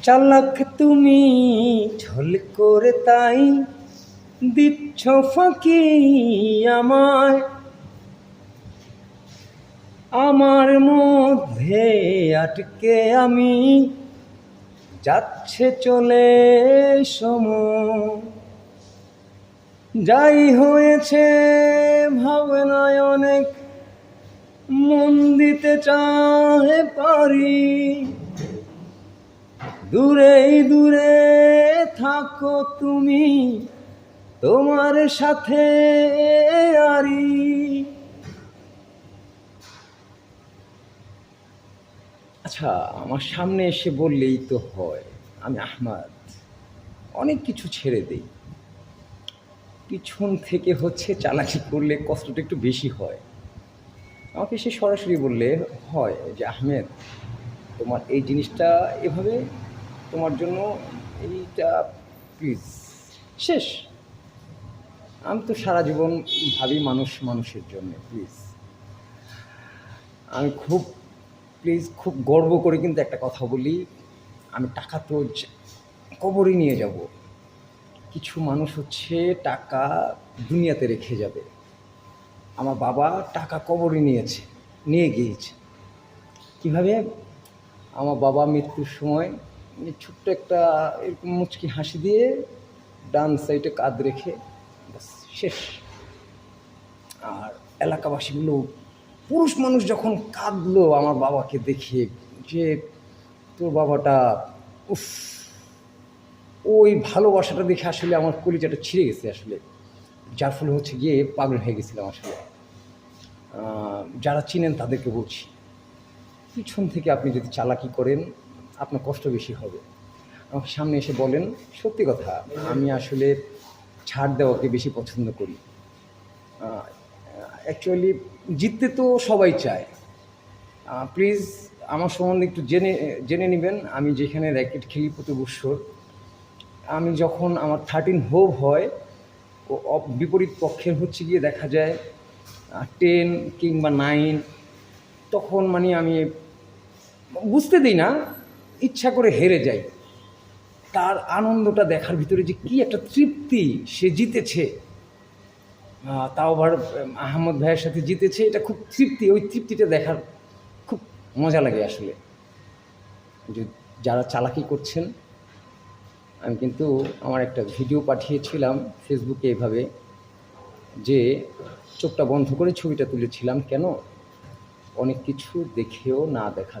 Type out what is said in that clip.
চালাক তুমি ছল করে তাই দিচ্ছ ফাঁকি আমায়, আমার মধ্যে আটকে আমি যাচ্ছে চলে সময়। যাই হয়েছে ভাবনায় অনেক মন দিতে চাহে পারি, দূরেই দূরে থাকো তুমি তোমার সাথে আরি। আচ্ছা, আমার সামনে এসে বললেই তো হয় আমি আহমদ অনেক কিছু ছেড়ে দিই, পিছন থেকে চালাকি করলে কষ্টটা একটু বেশি হয়। আমাকে সে সরাসরি বললে হয় যে আহমেদ, তোমার এই জিনিসটা এভাবে, তোমার জন্য এইটা প্লিজ শেষ। আমি তো সারা জীবন ভাবি মানুষ মানুষের জন্য, প্লিজ আমি খুব গর্ব করে কিন্তু একটা কথা বলি, আমি টাকা তো কবরই নিয়ে যাব, কিছু মানুষ টাকা দুনিয়াতে রেখে যাবে। আমার বাবা টাকা কবরই নিয়ে গিয়েছে। কীভাবে? আমার বাবা মৃত্যুর সময় ছোট্ট একটা এরকম মুচকি হাসি দিয়ে ডান সাইডে কাঁধ রেখে ব্যাস শেষ। আর এলাকাবাসীগুলো, পুরুষ মানুষ যখন কাঁদলো আমার বাবাকে দেখে যে তোর বাবাটা, উফ, ওই ভালোবাসাটা দেখে আসলে আমার কলিজাটা ছিঁড়ে গেছে আসলে, যার ফলে গিয়ে পাগল হয়ে গেছিলাম আসলে। যারা চিনেন তাদেরকে বলছি, পিছন থেকে আপনি যদি চালাকি করেন আপনার কষ্ট বেশি হবে। আমাকে সামনে এসে বলেন, সত্যি কথা আমি আসলে ছাড় দেওয়াকে বেশি পছন্দ করি। অ্যাকচুয়ালি জিততে তো সবাই চায়। প্লিজ আমার সম্বন্ধে একটু জেনে নেবেন। আমি যেখানে র্যাকেট খেলি প্রতি বছর, আমি যখন আমার 13 হোভ হয়, ও বিপরীত পক্ষের গিয়ে দেখা যায় 10 কিংবা 9, তখন আমি বুঝতে দিই না, ইচ্ছা করে হেরে যাই। তার আনন্দটা দেখার ভিতরে যে কী একটা তৃপ্তি, সে জিতেছে, তাও আবার আহমদ ভাইয়ের সাথে জিতেছে, এটা খুব তৃপ্তি, ওই তৃপ্তিটা দেখার খুব মজা লাগে আসলে। যে যারা চালাকি করছেন, আমি কিন্তু আমার একটা ভিডিও পাঠিয়েছিলাম ফেসবুকে এভাবে, যে চোখটা বন্ধ করে ছবিটা তুলেছিলাম কেন, অনেক কিছু দেখেও না দেখার